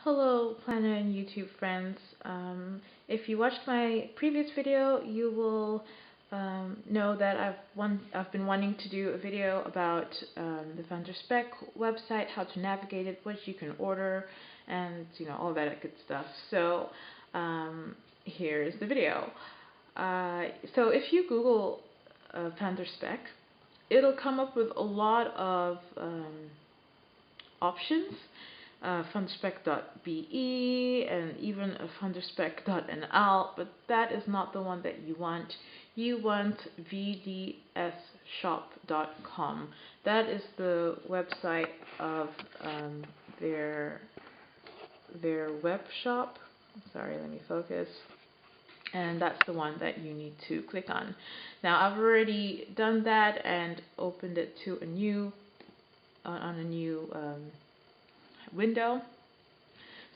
Hello, Planner and YouTube friends. If you watched my previous video, you will know that I've been wanting to do a video about the VdS website, how to navigate it, what you can order, and all that good stuff. So here's the video. So if you Google VdS, it'll come up with a lot of options. VdS.be and even a VdS.nl, but that is not the one that you want. You want VdSshop.com. That is the website of their web shop. Sorry, let me focus. And that's the one that you need to click on. Now I've already done that and opened it to a new window.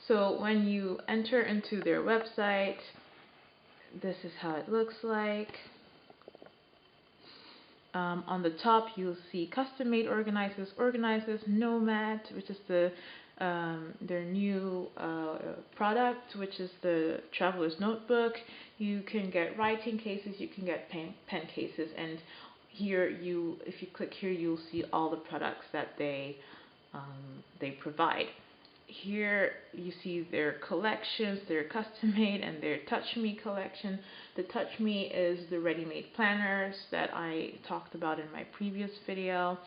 So when you enter into their website, this is how it looks like. On the top you'll see custom made organizers, Nomad, which is their new product, which is the traveler's notebook. You can get writing cases, you can get pen cases, and here if you click here, you'll see all the products that they provide. Here you see their collections, their custom made and their Touch Me collection. The Touch Me is the ready-made planners that I talked about in my previous video.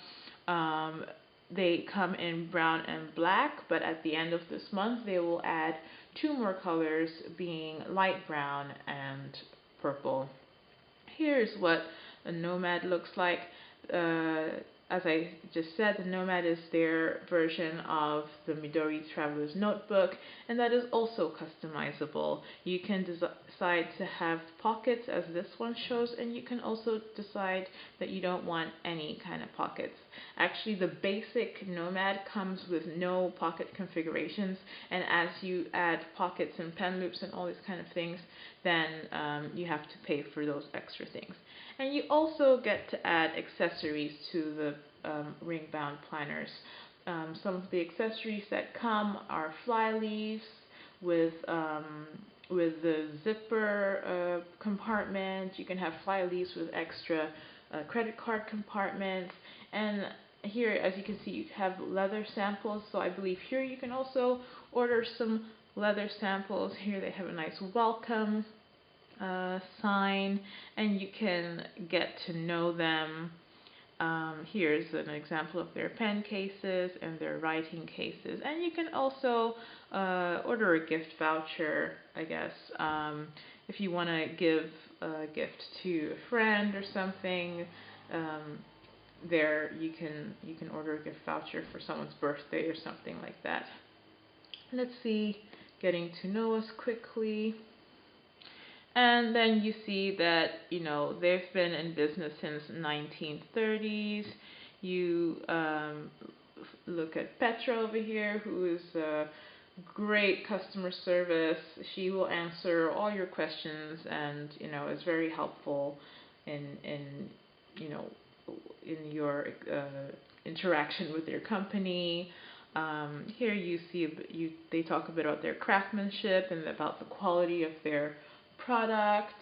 They come in brown and black, but at the end of this month they will add 2 more colors, being light brown and purple. Here's what a Nomad looks like. As I just said, the Nomad is their version of the Midori Traveler's Notebook, and that is also customizable. You can decide to have pockets, as this one shows, and you can also decide that you don't want any kind of pockets. Actually, the basic Nomad comes with no pocket configurations, and as you add pockets and pen loops and all these kind of things, then you have to pay for those extra things. And you also get to add accessories to the ring-bound planners. Some of the accessories that come are fly leaves with the zipper compartment. You can have fly leaves with extra credit card compartments. And here, as you can see, you have leather samples. So I believe here you can also order some leather samples. Here they have a nice welcome sign, and you can get to know them. Here's an example of their pen cases and their writing cases, and you can also order a gift voucher, I guess, if you want to give a gift to a friend or something. There you can order a gift voucher for someone's birthday or something like that. Let's see, getting to know us quickly. And then you see that, they've been in business since 1930s. You look at Petra over here, who is great customer service. She will answer all your questions and, is very helpful in your interaction with your company. Here you see they talk a bit about their craftsmanship and about the quality of their product.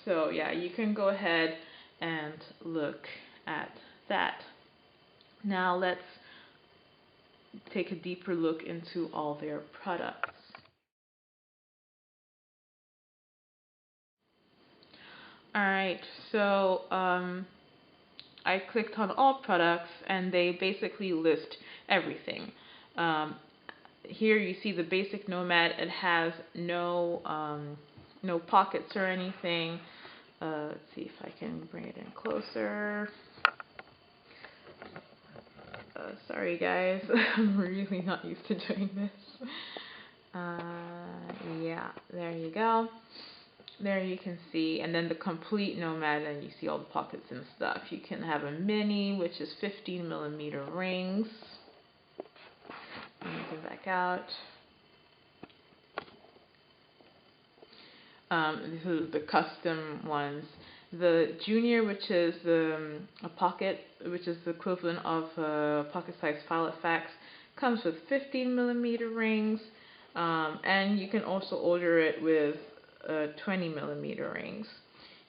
So yeah, you can go ahead and look at that. Now let's take a deeper look into all their products. Alright, so I clicked on all products and they basically list everything. Here you see the basic Nomad. It has no pockets or anything. Let's see if I can bring it in closer. Sorry guys, I'm really not used to doing this. Yeah, there you go. There you can see, and then the complete Nomad, and you see all the pockets and stuff. You can have a mini, which is 15mm rings. Let me go back out. These are the custom ones. The Junior, which is a pocket, which is the equivalent of a pocket-sized file of fax, comes with 15mm rings. And you can also order it with 20mm rings.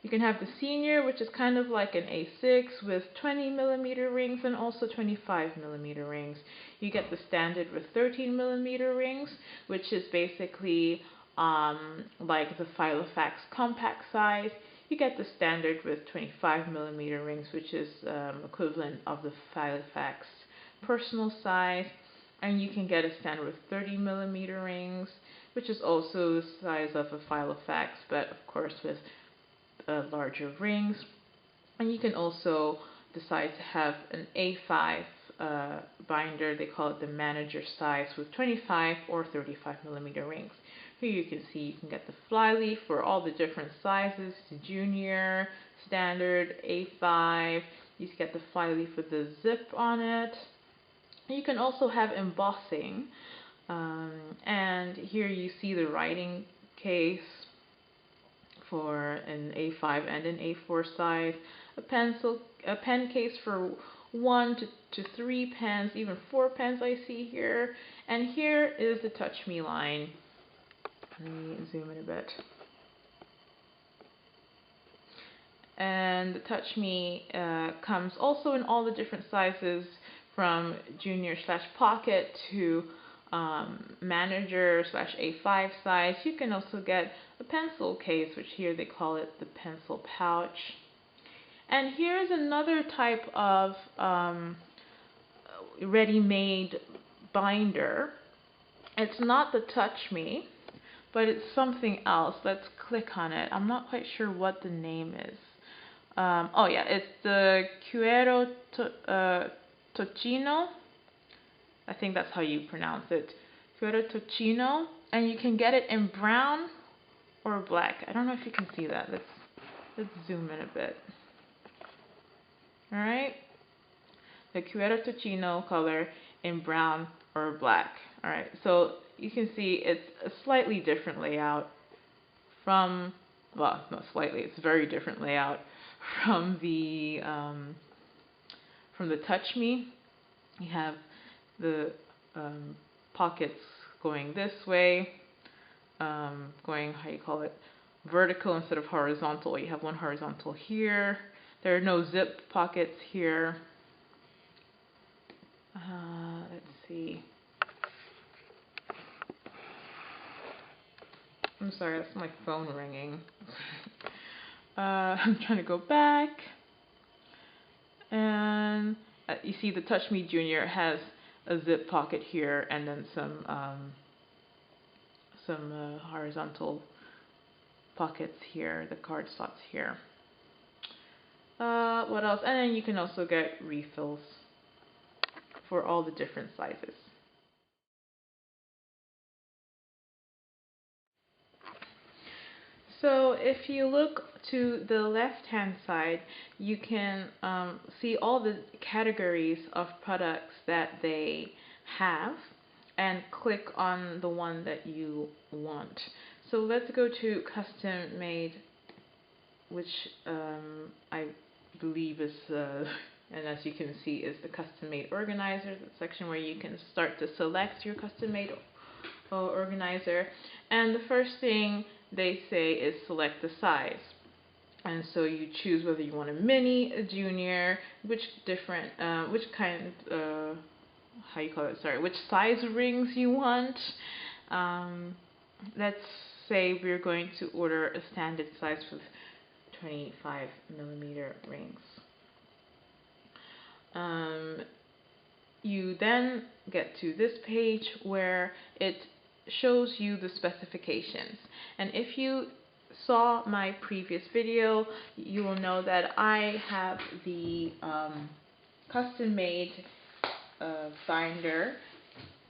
You can have the senior, which is kind of like an A6 with 20mm rings and also 25mm rings. You get the standard with 13mm rings, which is basically like the Filofax compact size. You get the standard with 25mm rings, which is equivalent of the Filofax personal size. And you can get a standard with 30mm rings, which is also the size of a Filofax, but of course with larger rings. And you can also decide to have an A5 binder. They call it the manager size with 25 or 35mm rings. Here you can see you can get the flyleaf for all the different sizes, junior, standard, A5. You can get the flyleaf with the zip on it. You can also have embossing, and here you see the writing case for an A5 and an A4 size, a pen case for 1 to 3 pens, even 4 pens I see here, and here is the Touch Me line. Let me zoom in a bit. And the Touch Me comes also in all the different sizes, from junior / pocket to manager / A5 size. You can also get a pencil case, which here they call it the pencil pouch. And here's another type of ready-made binder. It's not the Touch Me, but it's something else. Let's click on it. I'm not quite sure what the name is. Oh yeah, it's the Cuero Tocino. I think that's how you pronounce it. Cuero Tocino. And you can get it in brown or black. I don't know if you can see that. Let's zoom in a bit. Alright. The Cuero Tocino color in brown or black. Alright, so you can see it's a slightly different layout from, well, not slightly, it's a very different layout from the Touch Me. You have the pockets going this way, going, how you call it, vertical instead of horizontal. You have one horizontal here. There are no zip pockets here. Let's see. I'm sorry, that's my phone ringing. I'm trying to go back. And you see the Touch Me Junior has a zip pocket here and then some horizontal pockets here, the card slots here. What else? And then you can also get refills for all the different sizes. So if you look to the left-hand side, you can see all the categories of products that they have and click on the one that you want. So let's go to custom made, which I believe is, and as you can see, is the custom made organizer, the section where you can start to select your custom made organizer. And the first thing they say is select the size. And so you choose whether you want a mini, a junior, which kind, how you call it, sorry, which size rings you want. Let's say we're going to order a standard size with 25mm rings. You then get to this page where it shows you the specifications. And if you saw my previous video, you will know that I have the custom made binder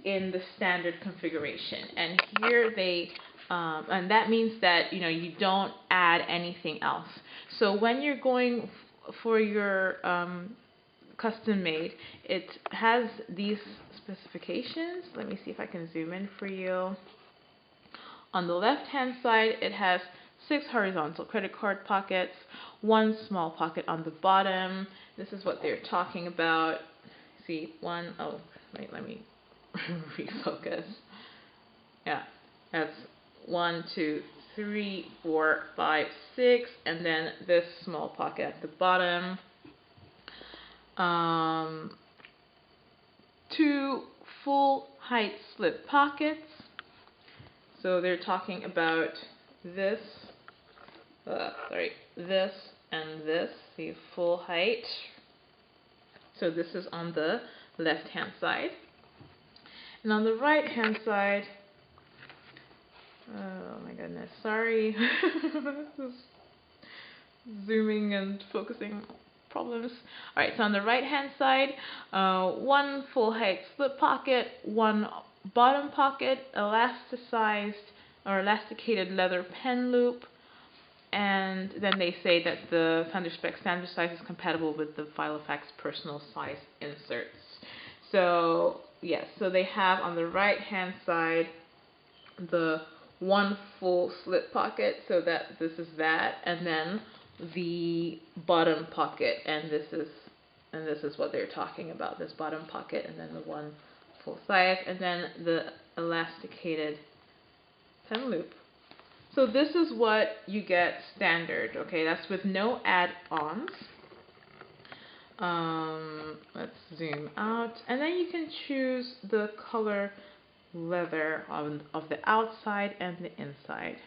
in the standard configuration. And here they and that means that you don't add anything else. So when you're going for your custom made, it has these specifications. Let me see if I can zoom in for you. On the left hand side, it has 6 horizontal credit card pockets, 1 small pocket on the bottom. This is what they're talking about. See, one, oh wait, let me refocus. Yeah, that's 1, 2, 3, 4, 5, 6, and then this small pocket at the bottom. 2 full height slip pockets. So they're talking about this, this and this, the full height. So this is on the left hand side. And on the right hand side, oh my goodness, sorry. This is zooming and focusing problems. Alright, so on the right hand side, 1 full height slip pocket, 1 bottom pocket, elasticized or elasticated leather pen loop, and then they say that the Thunderspec standard size is compatible with the Filofax personal size inserts. So yes, so they have on the right hand side the 1 full slip pocket, so that this is that, and then the bottom pocket, and this is what they're talking about, this bottom pocket, and then the 1 full size, and then the elasticated pen loop. So this is what you get standard, okay? That's with no add-ons. Let's zoom out, and then you can choose the color leather of the outside and the inside.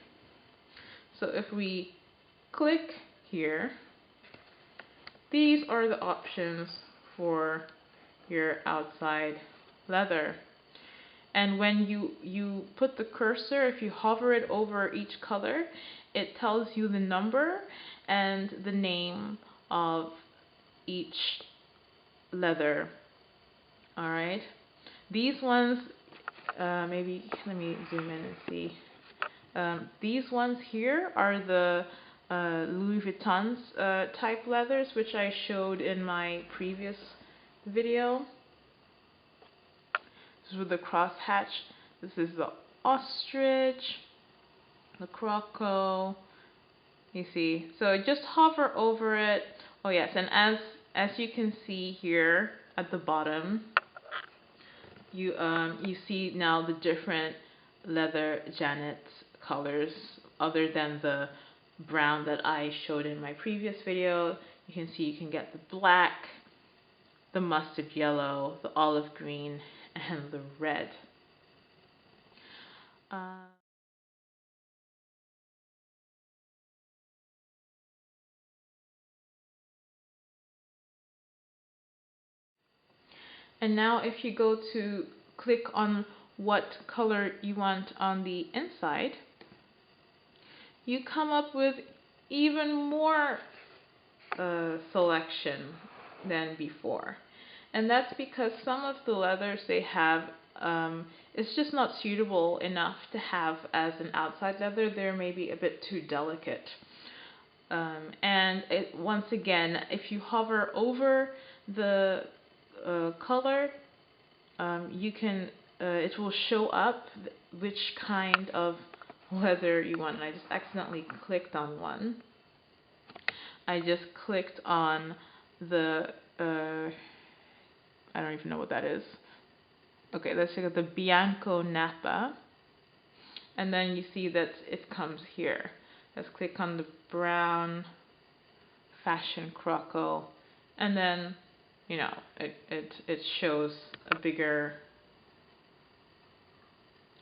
So if we click here, these are the options for your outside leather. And when you put the cursor, if you hover it over each color, it tells you the number and the name of each leather. Alright, these ones, maybe let me zoom in and see. These ones here are the Louis Vuitton's type leathers, which I showed in my previous video. This is with the crosshatch. This is the ostrich, the croco. You see, so just hover over it. Oh yes, and as you can see here at the bottom, you see now the different leather Janet colors other than the brown that I showed in my previous video. You can see you can get the black, the mustard yellow, the olive green, and the red. And now if you go to click on what color you want on the inside, you come up with even more selection than before. And that's because some of the leathers they have, it's just not suitable enough to have as an outside leather. They're maybe a bit too delicate. And once again, if you hover over the color, you can it will show up which kind of leather you want. And I just accidentally clicked on one. I just clicked on the I don't even know what that is. Okay, let's look at the Bianco Napa, and then you see that it comes here. Let's click on the brown fashion croco, and then you know it shows a bigger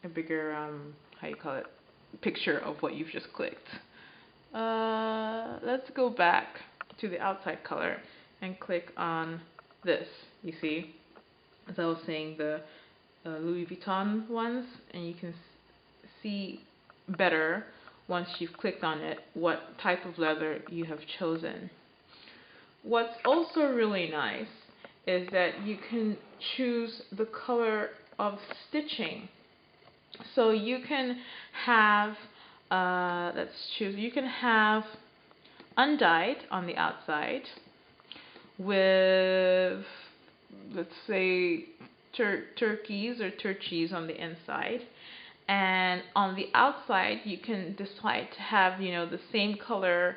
how you call it, picture of what you've just clicked. Let's go back to the outside color and click on this. You see, as I was saying, the Louis Vuitton ones, and you can see better once you've clicked on it what type of leather you have chosen. What's also really nice is that you can choose the color of stitching. So you can have, let's choose, you can have undyed on the outside with, let's say, turquoise or turquoise on the inside. And on the outside, you can decide to have, you know, the same color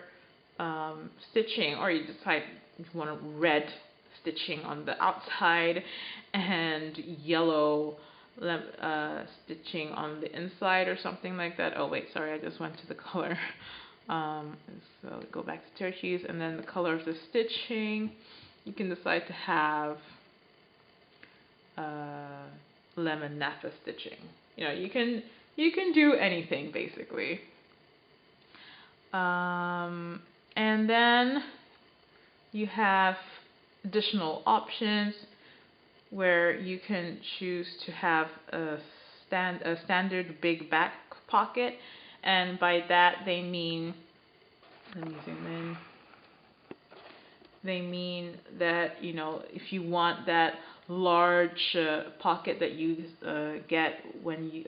stitching, or you decide if you want red stitching on the outside and yellow stitching on the inside or something like that. Oh wait, sorry, I just went to the color. So go back to turquoise, and then the color of the stitching. You can decide to have lemon nappa stitching. You can do anything basically. And then you have additional options where you can choose to have a standard big back pocket, and by that they mean, let me zoom in. They mean that if you want that large pocket that you get when you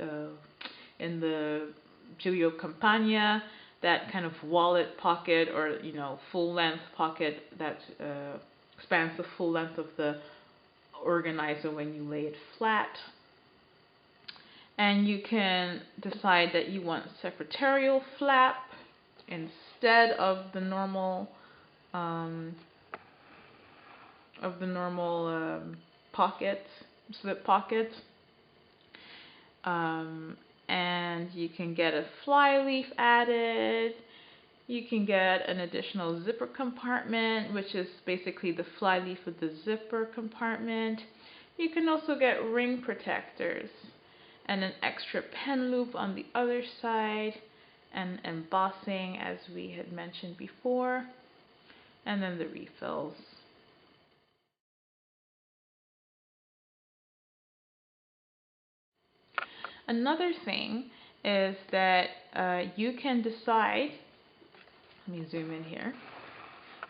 in the Giulio Campagna, that kind of wallet pocket, or full length pocket that spans the full length of the organizer when you lay it flat. And you can decide that you want secretarial flap instead of the normal pocket, slip pocket. And you can get a fly leaf added. You can get an additional zipper compartment, which is basically the fly leaf with the zipper compartment. You can also get ring protectors and an extra pen loop on the other side, and embossing as we had mentioned before, and then the refills. Another thing is that you can decide, let me zoom in here,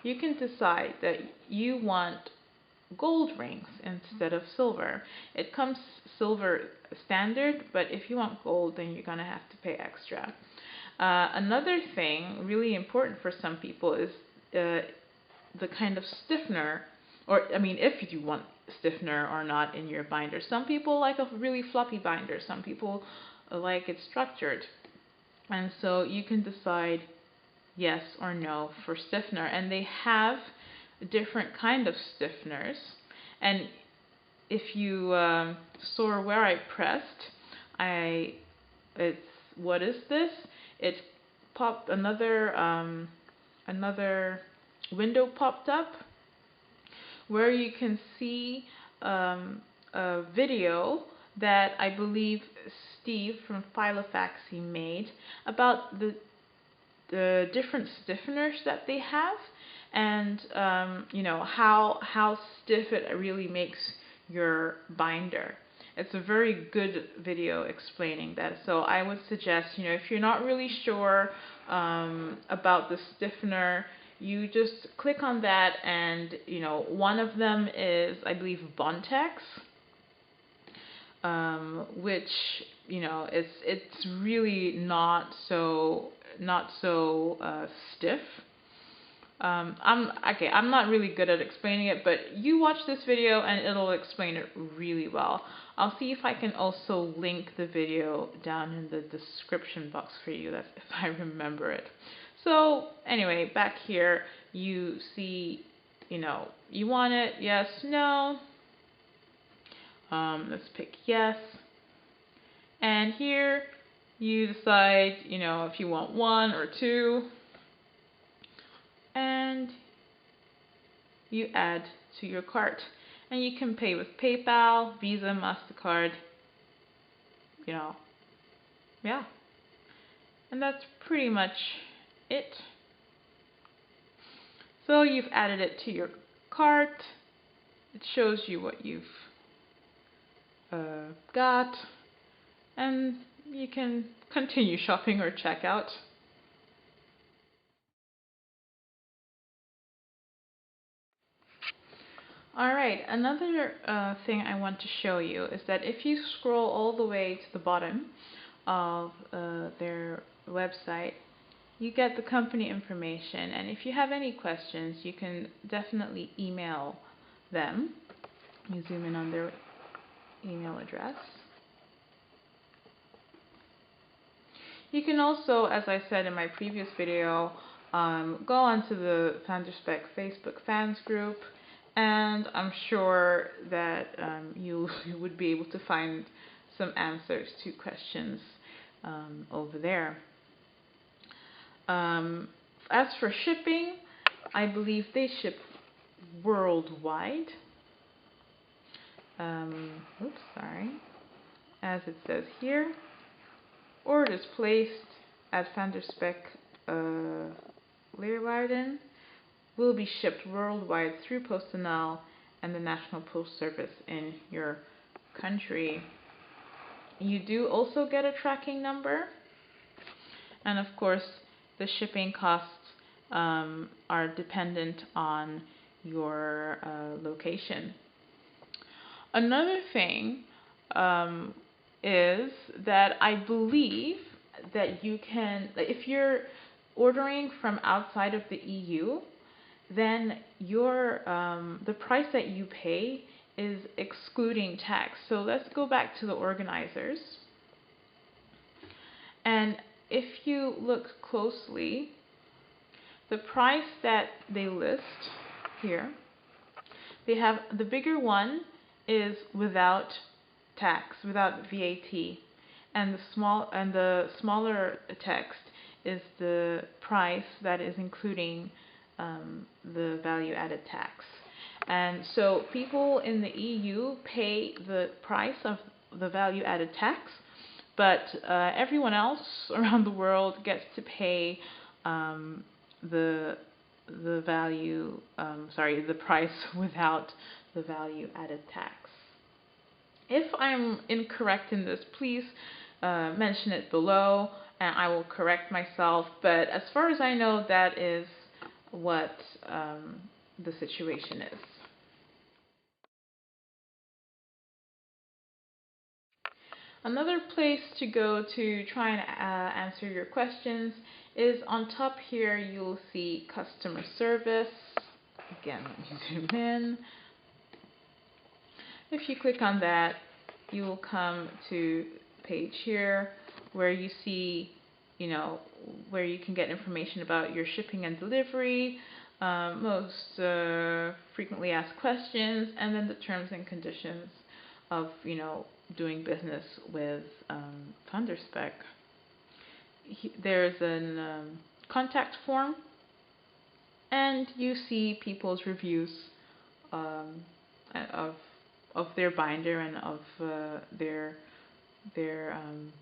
you can decide that you want gold rings instead of silver. It comes silver standard, but if you want gold, then you're going to have to pay extra. Another thing really important for some people is the kind of stiffener, or if you want stiffener or not in your binder. Some people like a really floppy binder, some people like it structured, and so you can decide yes or no for stiffener. And they have different kind of stiffeners, and if you saw where I pressed, it's, what is this? It popped another window popped up where you can see a video that I believe Steve from Filofaxy made about the different stiffeners that they have, and how stiff it really makes your binder. It's a very good video explaining that. So I would suggest, if you're not really sure about the stiffener, you just click on that, and one of them is, I believe, Bontex, which it's really not so stiff. I'm not really good at explaining it, but you watch this video and it'll explain it really well. I'll see if I can also link the video down in the description box for you, that's if I remember it. So anyway, back here you see, you want it, yes, no. Let's pick yes. And here you decide, if you want 1 or 2. And you add to your cart. And you can pay with PayPal, Visa, MasterCard, yeah. And that's pretty much it. So you've added it to your cart. It shows you what you've got, and you can continue shopping or check out. Alright, another thing I want to show you is that if you scroll all the way to the bottom of their website, you get the company information, and if you have any questions, you can definitely email them. Let me zoom in on their email address. You can also, as I said in my previous video, go onto the Vanderspec Facebook fans group, and I'm sure that you would be able to find some answers to questions over there. As for shipping, I believe they ship worldwide. Oops, sorry. As it says here, orders placed at VdS Leeuwarden will be shipped worldwide through PostNL and the National Post Service in your country. You do also get a tracking number, and of course the shipping costs are dependent on your location. Another thing is that I believe that you can, if you're ordering from outside of the EU, then your the price that you pay is excluding tax. So let's go back to the organizers. And if you look closely, the price that they list here, they have the bigger one is without tax, without VAT, and the smaller text is the price that is including the value-added tax. And so people in the EU pay the price of the value-added tax, but everyone else around the world gets to pay the price without the value-added tax. If I'm incorrect in this, please mention it below and I will correct myself, but as far as I know, that is what the situation is. Another place to go to try and answer your questions is on top here. You'll see customer service. Again, let me zoom in. If you click on that, you will come to a page here where you see, where you can get information about your shipping and delivery, most frequently asked questions, and then the terms and conditions of, doing business with VdS. There's a contact form, and you see people's reviews of their binder and of their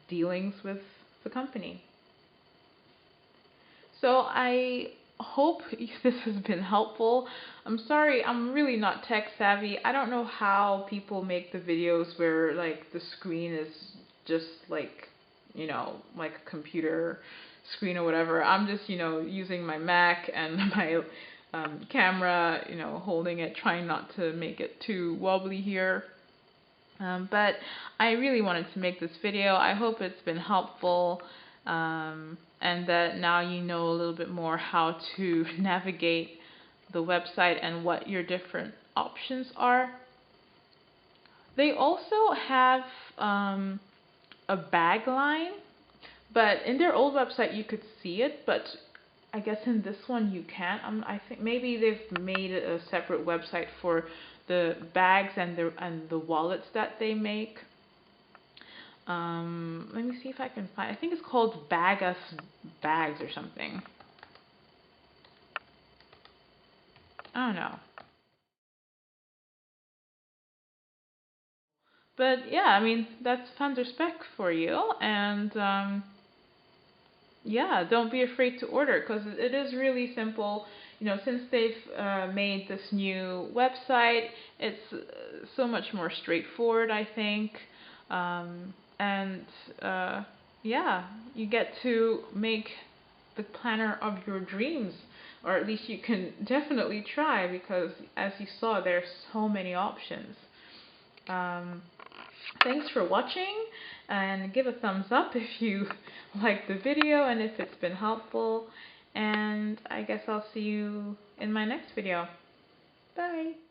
dealings with the company. So I hope this has been helpful. I'm sorry, I'm really not tech savvy. I don't know how people make the videos where like the screen is just like, like a computer screen or whatever. I'm just, using my Mac and my camera, holding it, trying not to make it too wobbly here. But I really wanted to make this video. I hope it's been helpful, and that now you know a little bit more how to navigate the website and what your different options are. They also have a bag line, but in their old website you could see it, but I guess in this one you can't. I think maybe they've made a separate website for the bags and the wallets that they make. Let me see if I can find. I think it's called VdS Bags or something. I don't know. But yeah, I mean, that's VdS for you, and yeah, don't be afraid to order, because it is really simple. Since they've made this new website, it's so much more straightforward, I think. And yeah, you get to make the planner of your dreams, or at least you can definitely try, because as you saw, there's so many options. Thanks for watching, and give a thumbs up if you liked the video and if it's been helpful, and I guess I'll see you in my next video. Bye!